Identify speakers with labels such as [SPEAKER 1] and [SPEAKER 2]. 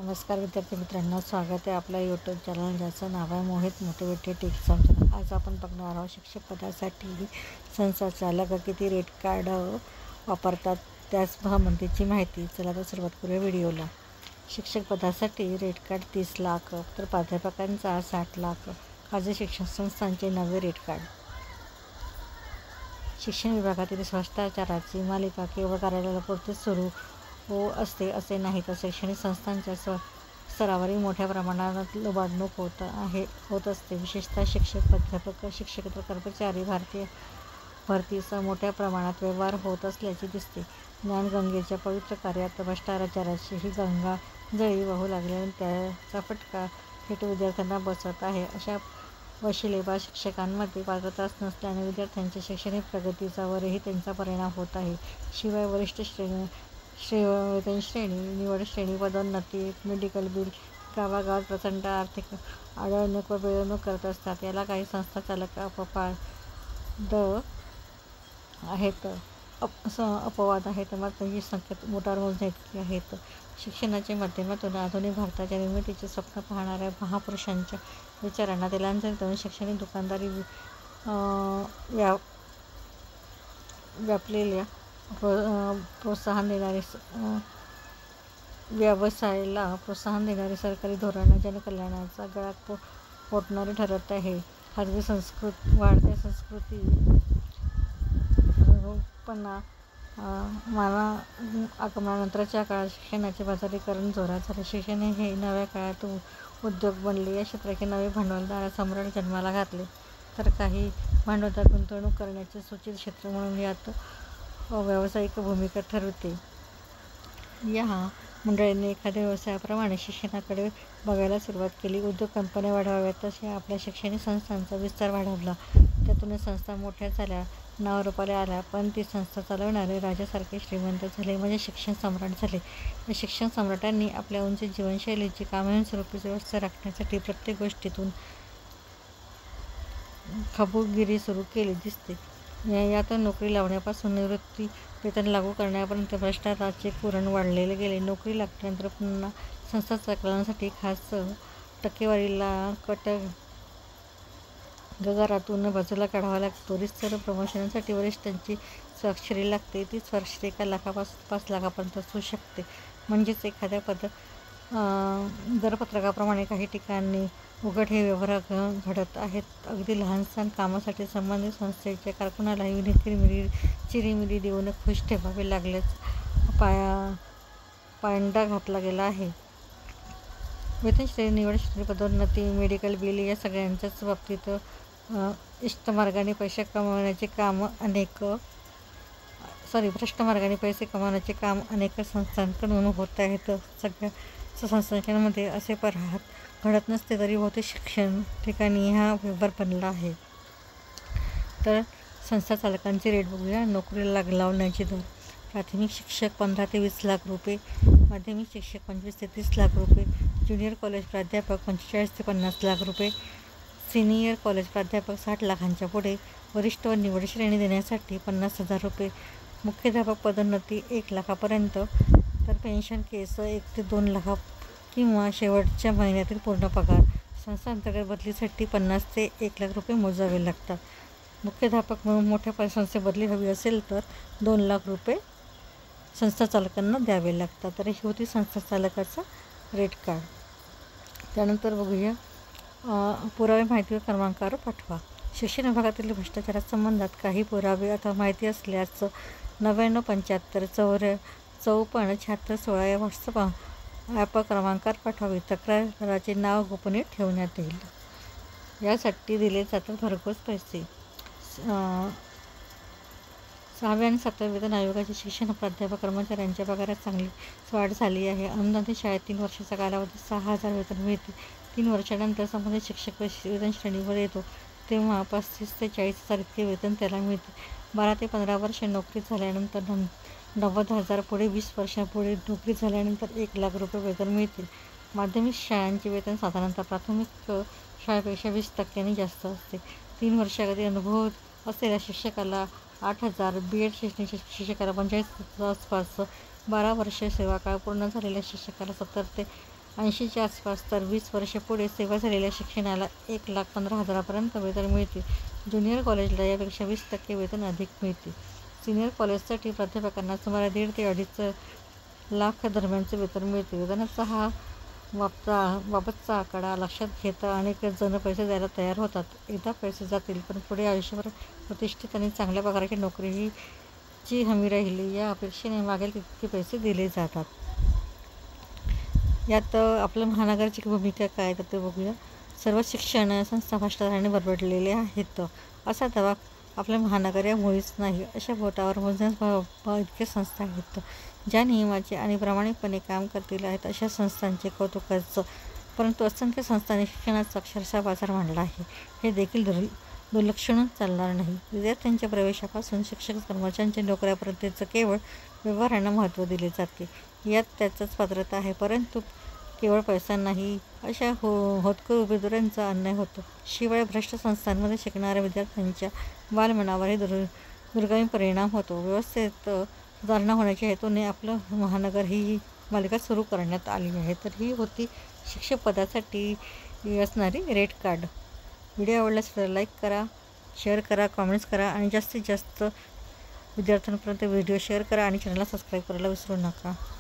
[SPEAKER 1] नमस्कार विद्यार्थी मित्रांनो, स्वागत आहे आपल्या यूट्यूब चॅनल ज्याचं नाव आहे मोहित मोटिवेटेड टिप्स चॅनल। आज आपण बघणार आहोत शिक्षक पदासाठी संचालक किती रेट कार्ड वापरतात त्यास संबंधीची माहिती। चला तर सुरुवात करूया व्हिडिओला। शिक्षक पदासाठी रेट कार्ड 30 लाख, तर प्राध्यापकांचा 60 लाख। खाजगी शिक्षण संस्थांचे नवे रेट कार्ड। शिक्षण विभागातील भ्रष्टाचाराची मालिका केवळ कार्यालयापुरतीच सुरू असते असे नाही, तर शैक्षणिक संस्थांच्या स्तरावरही मोठ्या प्रमाणात लुबाडणूक होत असते। विशेषतः शिक्षक, प्राध्यापक, शिक्षकेतर कर्मचारी भरतीसह मोठ्या प्रमाणात व्यवहार होत असल्याचे दिसते। ज्ञानगंगेच्या पवित्र कार्यात भ्रष्टाचाराची ही गंगा जळी वाहू लागल्याने त्याचा फटका थेट विद्यार्थ्यांना बसत आहे। अशा वशिलेबाज शिक्षकांमध्ये पात्रताच नसल्याने विद्यार्थ्यांच्या शैक्षणिक प्रगतीवरही त्यांचा परिणाम होत आहे। शिवाय वरिष्ठ वेतन श्रेणी, निवड श्रेणी, पदोन्नती, मेडिकल बिल गावागावात प्रचंड आर्थिक आडवणूक व पिळवणूक करत असतात। याला काही संस्था चालक अपवाद आहेत, मात्र ही संख्या बोटावर मोजण्याइतकी आहेत। शिक्षणाच्या माध्यमातून आधुनिक भारताच्या निर्मितीचे स्वप्न पाहणाऱ्या महापुरुषांच्या विचारांना तिलांजली देऊन शैक्षणिक दुकानदारी व्यापलेल्या व्यवसायाला प्रोत्साहन देणारे सरकारी धोरण जनकल्याणाचा गळा घोटणारे ठरत आहे। खाजगी वाढत्या आगमनानंतरच्या काळात शिक्षणाचे बाजारीकरण जोरात झाले। शिक्षण हे नव्या काळात उद्योग बनले। या क्षेत्राचे नवे भांडवलदार सम्राट जन्माला घातले, तर काही भांडवलदार गुंतवणूक करण्याचे सूचित क्षेत्र म्हणून यात व्यावसायिक भूमिका ठरवते। या मंडळींनी एखाद्या व्यवसायाप्रमाणे शिक्षणाकडे बघायला सुरुवात केली। उद्योग कंपन्या वाढवाव्यात तसे आपल्या शैक्षणिक संस्थांचा विस्तार वाढवला। त्यातूनच संस्था मोठ्या झाल्या, नावारूपाला आल्या, पण ती संस्था चालवणारे राजासारखे श्रीमंत झाले, म्हणजे शिक्षण सम्राट झाले। या शिक्षण सम्राटांनी आपल्या उंच जीवनशैलीची कायमस्वरूपी व्यवस्था राखण्यासाठी प्रत्येक गोष्टीतून खबुगिरी सुरू केली दिसते। यात नोकरी लावण्यापासून निवृत्ती वेतन लागू करण्यापर्यंत भ्रष्टाचाराचे कुरण वाढले गेले। नोकरी लागल्यानंतर पुन्हा संस्था चालवण्यासाठी खास टक्केवारीला कट गगारातून बाजूला काढावा लागतो। रीतसर प्रमोशनसाठी वरिष्ठांची स्वाक्षरी लागते। ती स्वाक्षरी 1 लाखापासून 5 लाखापर्यंत असू शकते। म्हणजेच एखाद्या दरपत्रकाप्रमाणे काही ठिकाणी उघड हे व्यवहार घडत आहेत। अगदी लहानसहान कामासाठी संबंधित संस्थेच्या कारकुनालाही चिरीमिरी देऊन खुश ठेवावे लागल्याचा पायंडा घातला गेला आहे। वेतनश्रेणी, निवड श्रेणी, पदोन्नती, मेडिकल बिल या सगळ्यांच्याच बाबतीत भ्रष्ट मार्गाने पैसे कमावण्याचे काम अनेक संस्थांकडून होत आहे। सगळ्या संस्थांमध्ये असे घडत नसते, तरी बहुतेक शिक्षण ठिकाणी हा व्यवहार बनला आहे। तर संस्था चालकांचे रेट बघूया। नोकरीला लावण्याचे दर: प्राथमिक शिक्षक 15 ते 20 लाख रुपये, माध्यमिक शिक्षक 25 ते 30 लाख रुपये, ज्युनियर कॉलेज प्राध्यापक 45 ते 50 लाख रुपये, सिनियर कॉलेज प्राध्यापक 60 लाखांच्या पुढे, वरिष्ठ व निवड श्रेणी देण्यासाठी 50,000 रुपये, मुख्याध्यापक पदोन्नती 1 लाखापर्यंत, तर पेन्शन केस 1 ते 2 लाख किंवा शेवटच्या महिन्यातील पूर्ण पगार। संस्थांतर्गत बदलीसाठी 50 ते 1 लाख रुपये मोजावे लागतात। मुख्याध्यापक म्हणून मोठ्या संस्थेत बदली हवी असेल तर 2 लाख रुपये संस्था चालकांना द्यावे लागतात। तर ही होती संस्था चालकाचा रेट कार्ड। त्यानंतर बघूया पुरावे, माहिती व क्रमांकावर पाठवा। शिक्षण विभागातील भ्रष्टाचारासंबंधात काही पुरावे अथवा माहिती असल्यास 9975 54 76 16 या व्हॉट्सअप ॲप क्रमांकावर पाठवावे। तक्रारदाराचे नाव गोपनीय ठेवण्यात येईल। यासाठी दिले जातात भरघोस पैसे। 6व्या आणि 7व्या वेतन आयोगाचे शिक्षण प्राध्यापक कर्मचाऱ्यांच्या पगारात चांगलीच वाढ झाली आहे। अनुदानित शाळेत 3 वर्षाचा कालावधीत 6,000 वेतन मिळते। 3 वर्षानंतर संबंधित शिक्षक वेतन श्रेणीवर येतो तेव्हा 35 ते 40,000 इतके वेतन त्याला मिळते। 12 ते 15 वर्षे नोकरी झाल्यानंतर 90,000, पुढे 20 वर्षांपुढे नोकरी झाल्यानंतर 1 लाख रुपये वेतन मिळते। माध्यमिक शाळांचे वेतन साधारणतः प्राथमिक शाळेपेक्षा 20% जास्त असते। 3 वर्षांचा अनुभव असलेल्या शिक्षकाला 8,000, B.एड शिक्षकाला 45,000 आसपास, 12 वर्षे सेवाकाळ पूर्ण झालेल्या शिक्षकाला 70,000 ते 80च्या आसपास, तर 20 वर्षे पुढे सेवा झालेल्या शिक्षणाला 1,15,000पर्यंत वेतन मिळते. ज्युनियर कॉलेजला यापेक्षा 20% वेतन अधिक मिळते. सिनियर कॉलेजसाठी प्राध्यापकांना सुमारे 1.5 ते 2.5 लाख दरम्यानचे वेतन मिळते. वेतनाचा हा बाबतचा आकडा लक्षात घेता अनेक जण पैसे द्यायला तयार होतात. एकदा पैसे जातील, पण पुढे आयुष्यभर प्रतिष्ठित आणि चांगल्या पगाराची नोकरीची हमी राहिली या अपेक्षेने मागेल तितके पैसे दिले जातात. यात आपल्या महानगराची भूमिका काय तर ते बघूया. सर्व शिक्षण संस्था भ्रष्टाचाराने बरबडलेल्या आहेत असा दावा आपल्या महानगर या मुळीच नाही. अशा बोटावर मोजण्यास इतक्या संस्था आहेत ज्या नियमाचे आणि प्रामाणिकपणे काम करतील आहेत. अशा संस्थांचे कौतुकच, परंतु असंख्य संस्थांनी शिक्षणाचा अक्षरशः बाजार मांडला आहे. हे देखील दुर्लक्षून चालणार नाही. विद्यार्थ्यांच्या प्रवेशापासून शिक्षक कर्मचाऱ्यांच्या नोकऱ्यापर्यंतच केवळ व्यवहारांना महत्त्व दिले जाते. यात त्याचंच पात्रता आहे, परंतु केवळ पैसा नाही. अशा होतकरू उमेदवारांचा अन्याय होतो. शिवाय भ्रष्ट संस्थांमध्ये शिकणाऱ्या विद्यार्थ्यांच्या बालमनावरही दुर्गामी परिणाम होतो. व्यवस्थेत सुधारणा होण्याच्या हेतूने आपलं महानगर ही मालिका सुरू करण्यात आली आहे. तर ही होती शिक्षक पदासाठी असणारी रेट कार्ड. व्हिडिओ आवडल्यास लाईक करा, शेअर करा, कॉमेंट्स करा आणि जास्तीत जास्त विद्यार्थ्यांपर्यंत व्हिडिओ शेअर करा आणि चॅनलला सबस्क्राईब करायला विसरू नका.